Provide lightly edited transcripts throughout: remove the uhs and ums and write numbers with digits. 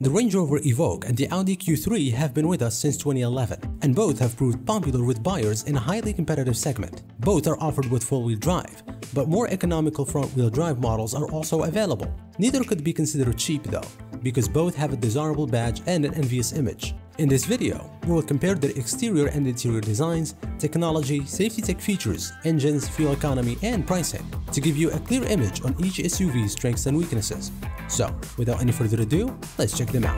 The Range Rover Evoque and the Audi Q3 have been with us since 2011, and both have proved popular with buyers in a highly competitive segment. Both are offered with four-wheel drive, but more economical front-wheel drive models are also available. Neither could be considered cheap though, because both have a desirable badge and an envious image. In this video, we will compare their exterior and interior designs, technology, safety tech features, engines, fuel economy, and pricing to give you a clear image on each SUV's strengths and weaknesses. So, without any further ado, let's check them out.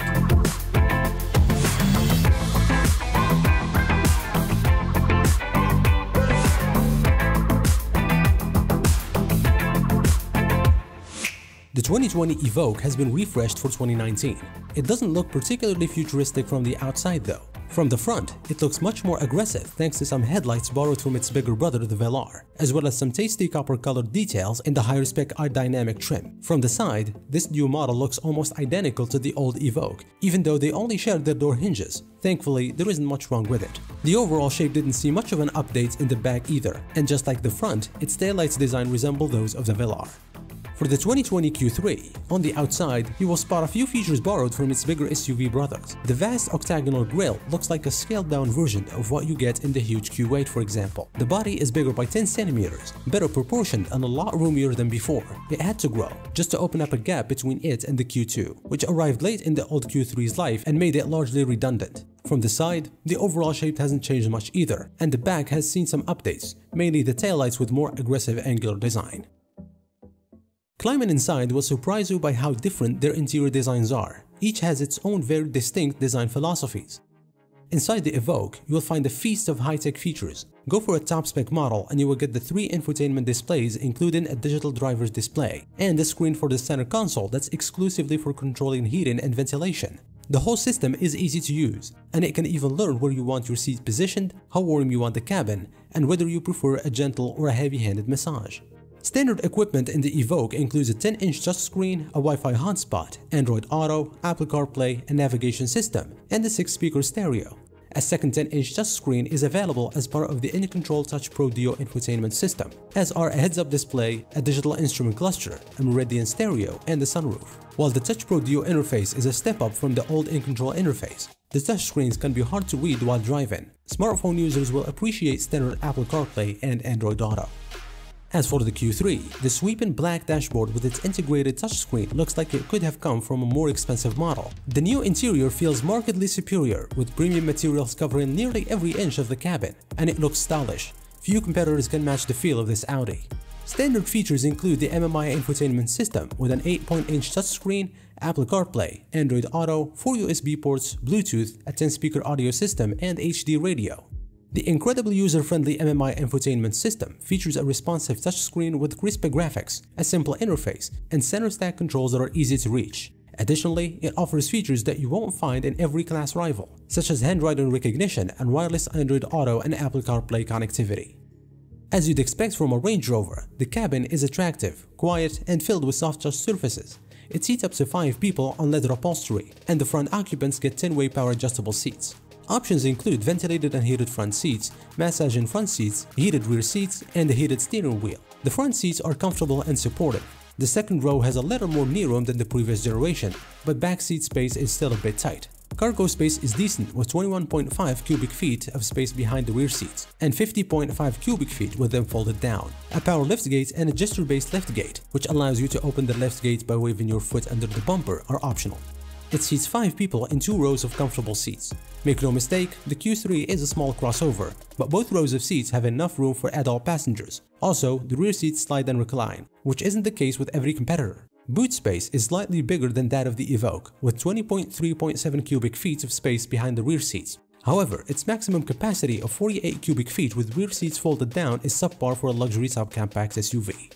The 2020 Evoque has been refreshed for 2019. It doesn't look particularly futuristic from the outside though. From the front, it looks much more aggressive thanks to some headlights borrowed from its bigger brother, the Velar, as well as some tasty copper-colored details in the higher-spec aerodynamic trim. From the side, this new model looks almost identical to the old Evoque, even though they only share their door hinges. Thankfully, there isn't much wrong with it. The overall shape didn't see much of an update in the back either, and just like the front, its taillights design resemble those of the Velar. For the 2020 Q3, on the outside, you will spot a few features borrowed from its bigger SUV brothers. The vast octagonal grille looks like a scaled-down version of what you get in the huge Q8, for example. The body is bigger by 10 centimeters, better proportioned and a lot roomier than before. It had to grow, just to open up a gap between it and the Q2, which arrived late in the old Q3's life and made it largely redundant. From the side, the overall shape hasn't changed much either, and the back has seen some updates, mainly the taillights with more aggressive angular design. Climbing inside will surprise you by how different their interior designs are. Each has its own very distinct design philosophies. Inside the Evoque, you will find a feast of high-tech features. Go for a top-spec model and you will get the 3 infotainment displays, including a digital driver's display and a screen for the center console that's exclusively for controlling heating and ventilation. The whole system is easy to use, and it can even learn where you want your seat positioned, how warm you want the cabin, and whether you prefer a gentle or a heavy-handed massage. Standard equipment in the Evoque includes a 10-inch touchscreen, a Wi-Fi hotspot, Android Auto, Apple CarPlay, a navigation system, and a 6-speaker stereo. A second 10-inch touchscreen is available as part of the in-control Touch Pro Duo infotainment system, as are a heads-up display, a digital instrument cluster, a Meridian stereo, and a sunroof. While the Touch Pro Duo interface is a step up from the old in-control interface, the touchscreens can be hard to read while driving. Smartphone users will appreciate standard Apple CarPlay and Android Auto. As for the Q3, the sweeping black dashboard with its integrated touchscreen looks like it could have come from a more expensive model. The new interior feels markedly superior, with premium materials covering nearly every inch of the cabin, and it looks stylish. Few competitors can match the feel of this Audi. Standard features include the MMI infotainment system with an 8-inch touchscreen, Apple CarPlay, Android Auto, 4 USB ports, Bluetooth, a 10-speaker audio system, and HD radio. The incredibly user-friendly MMI infotainment system features a responsive touchscreen with crisp graphics, a simple interface, and center stack controls that are easy to reach. Additionally, it offers features that you won't find in every class rival, such as handwriting recognition and wireless Android Auto and Apple CarPlay connectivity. As you'd expect from a Range Rover, the cabin is attractive, quiet, and filled with soft touch surfaces. It seats up to 5 people on leather upholstery, and the front occupants get 10-way power adjustable seats. Options include ventilated and heated front seats, massaging front seats, heated rear seats, and a heated steering wheel. The front seats are comfortable and supportive. The second row has a little more knee-room than the previous generation, but back seat space is still a bit tight. Cargo space is decent with 21.5 cubic feet of space behind the rear seats and 50.5 cubic feet with them folded down. A power liftgate and a gesture-based liftgate, which allows you to open the liftgate by waving your foot under the bumper, are optional. It seats 5 people in 2 rows of comfortable seats. Make no mistake, the Q3 is a small crossover, but both rows of seats have enough room for adult passengers. Also, the rear seats slide and recline, which isn't the case with every competitor. Boot space is slightly bigger than that of the Evoque, with 20.3.7 cubic feet of space behind the rear seats. However, its maximum capacity of 48 cubic feet with rear seats folded down is subpar for a luxury subcompact SUV.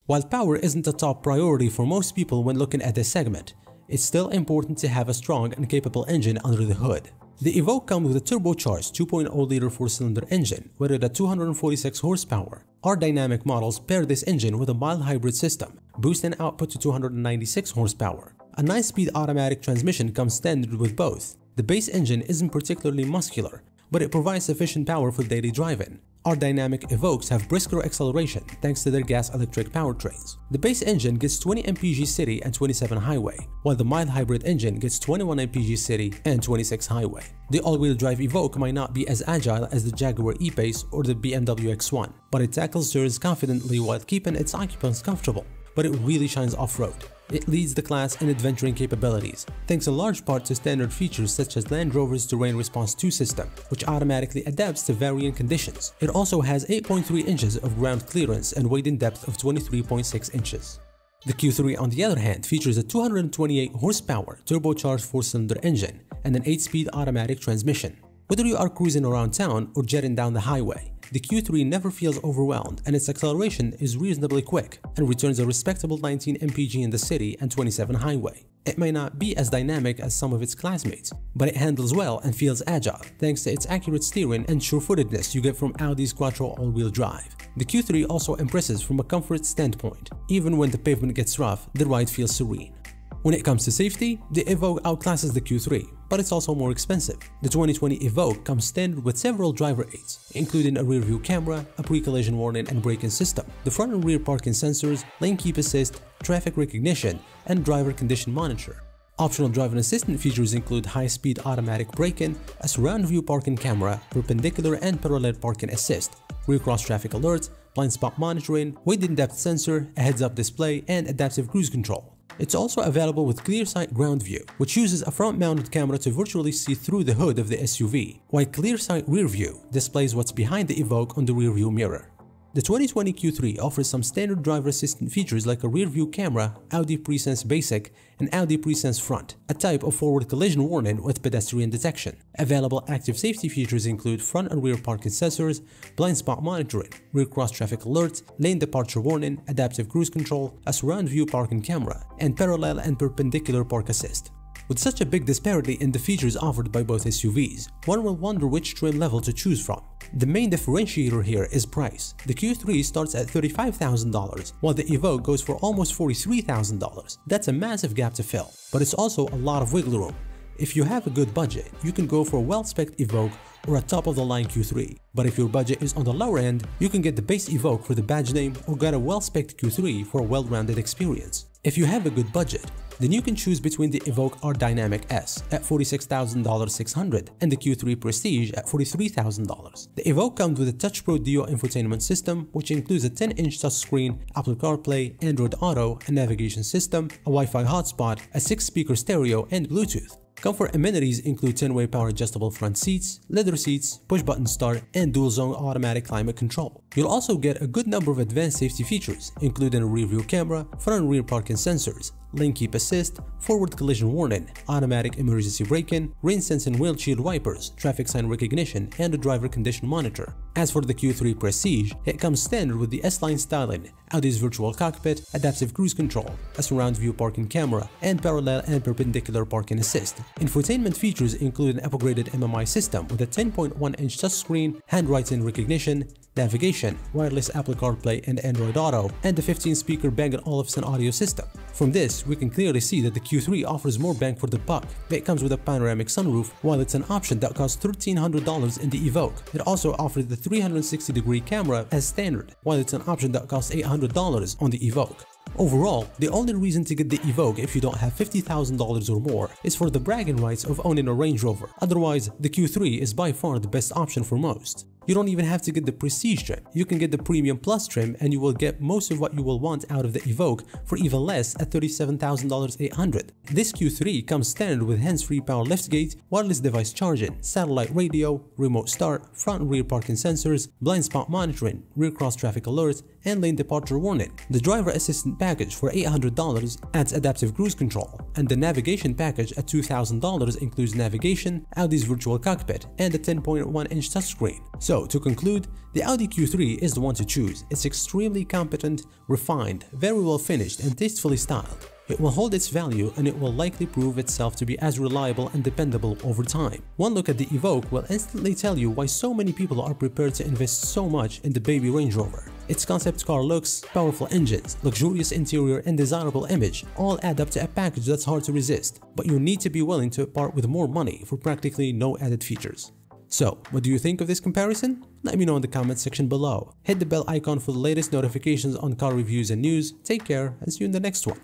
While power isn't a top priority for most people when looking at this segment, it's still important to have a strong and capable engine under the hood. The Evoque comes with a turbocharged 2.0-liter 4-cylinder engine rated at 246 horsepower. Our dynamic models pair this engine with a mild hybrid system, boosting output to 296 horsepower. A 9-speed automatic transmission comes standard with both. The base engine isn't particularly muscular, but it provides sufficient power for daily driving. Aerodynamic Evoques have brisker acceleration thanks to their gas-electric powertrains. The base engine gets 20 mpg city and 27 highway, while the mild hybrid engine gets 21 mpg city and 26 highway. The all-wheel drive Evoque might not be as agile as the Jaguar E-Pace or the BMW X1, but it tackles turns confidently while keeping its occupants comfortable. But it really shines off-road. It leads the class in adventuring capabilities, thanks in large part to standard features such as Land Rover's Terrain Response 2 system, which automatically adapts to varying conditions. It also has 8.3 inches of ground clearance and weight-in depth of 23.6 inches. The Q3, on the other hand, features a 228 horsepower turbocharged 4-cylinder engine and an 8-speed automatic transmission. Whether you are cruising around town or jetting down the highway, the Q3 never feels overwhelmed and its acceleration is reasonably quick and returns a respectable 19 mpg in the city and 27 highway. It may not be as dynamic as some of its classmates, but it handles well and feels agile thanks to its accurate steering and sure-footedness you get from Audi's Quattro all-wheel drive. The Q3 also impresses from a comfort standpoint. Even when the pavement gets rough, the ride feels serene. When it comes to safety, the Evoque outclasses the Q3, but it's also more expensive. The 2020 Evoque comes standard with several driver aids, including a rear-view camera, a pre-collision warning and braking system, the front and rear parking sensors, lane keep assist, traffic recognition, and driver condition monitor. Optional driving assistant features include high-speed automatic braking, a surround-view parking camera, perpendicular and parallel parking assist, rear cross-traffic alerts, blind spot monitoring, weight-in depth sensor, a heads-up display, and adaptive cruise control. It's also available with ClearSight Ground View, which uses a front-mounted camera to virtually see through the hood of the SUV, while ClearSight Rear View displays what's behind the Evoque on the rear-view mirror. The 2020 Q3 offers some standard driver assistant features like a rear-view camera, Audi Presense Basic, and Audi Presense Front, a type of forward collision warning with pedestrian detection. Available active safety features include front and rear parking sensors, blind spot monitoring, rear cross-traffic alerts, lane departure warning, adaptive cruise control, a surround-view parking camera, and parallel and perpendicular park assist. With such a big disparity in the features offered by both SUVs, one will wonder which trim level to choose from. The main differentiator here is price. The Q3 starts at $35,000, while the Evoque goes for almost $43,000. That's a massive gap to fill, but it's also a lot of wiggle room. If you have a good budget, you can go for a well-spec'd Evoque or a top-of-the-line Q3. But if your budget is on the lower end, you can get the base Evoque for the badge name or get a well-spec'd Q3 for a well-rounded experience. If you have a good budget, then you can choose between the Evoque Aerodynamic S at $46,600 and the Q3 Prestige at $43,000. The Evoque comes with a Touch Pro Duo infotainment system, which includes a 10-inch touchscreen, Apple CarPlay, Android Auto, a navigation system, a Wi-Fi hotspot, a 6-speaker stereo, and Bluetooth. Comfort amenities include 10-way power adjustable front seats, leather seats, push-button start, and dual-zone automatic climate control. You'll also get a good number of advanced safety features, including a rear-view camera, front and rear parking sensors, lane keep assist, forward collision warning, automatic emergency braking, rain-sensing windshield wipers, traffic sign recognition, and a driver condition monitor. As for the Q3 Prestige, it comes standard with the S-Line styling, Audi's virtual cockpit, adaptive cruise control, a surround-view parking camera, and parallel and perpendicular parking assist. Infotainment features include an upgraded MMI system with a 10.1-inch touchscreen, handwriting recognition, navigation, wireless Apple CarPlay and Android Auto, and the 15-speaker Bang & Olufsen audio system. From this, we can clearly see that the Q3 offers more bang for the buck. It comes with a panoramic sunroof, while it's an option that costs $1,300 in the Evoque. It also offers the 360-degree camera as standard, while it's an option that costs $800 on the Evoque. Overall, the only reason to get the Evoque if you don't have $50,000 or more is for the bragging rights of owning a Range Rover. Otherwise, the Q3 is by far the best option for most. You don't even have to get the Prestige trim. You can get the Premium Plus trim and you will get most of what you will want out of the Evoque for even less at $37,800. This Q3 comes standard with hands-free power liftgate, wireless device charging, satellite radio, remote start, front and rear parking sensors, blind spot monitoring, rear cross traffic alerts, and lane departure warning. The driver assistant package for $800 adds adaptive cruise control, and the navigation package at $2,000 includes navigation, Audi's virtual cockpit, and a 10.1-inch touchscreen. So, to conclude, the Audi Q3 is the one to choose. It's extremely competent, refined, very well finished, and tastefully styled. It will hold its value and it will likely prove itself to be as reliable and dependable over time. One look at the Evoque will instantly tell you why so many people are prepared to invest so much in the baby Range Rover. Its concept car looks, powerful engines, luxurious interior, and desirable image all add up to a package that's hard to resist, but you need to be willing to part with more money for practically no added features. So, what do you think of this comparison? Let me know in the comment section below. Hit the bell icon for the latest notifications on car reviews and news. Take care and see you in the next one.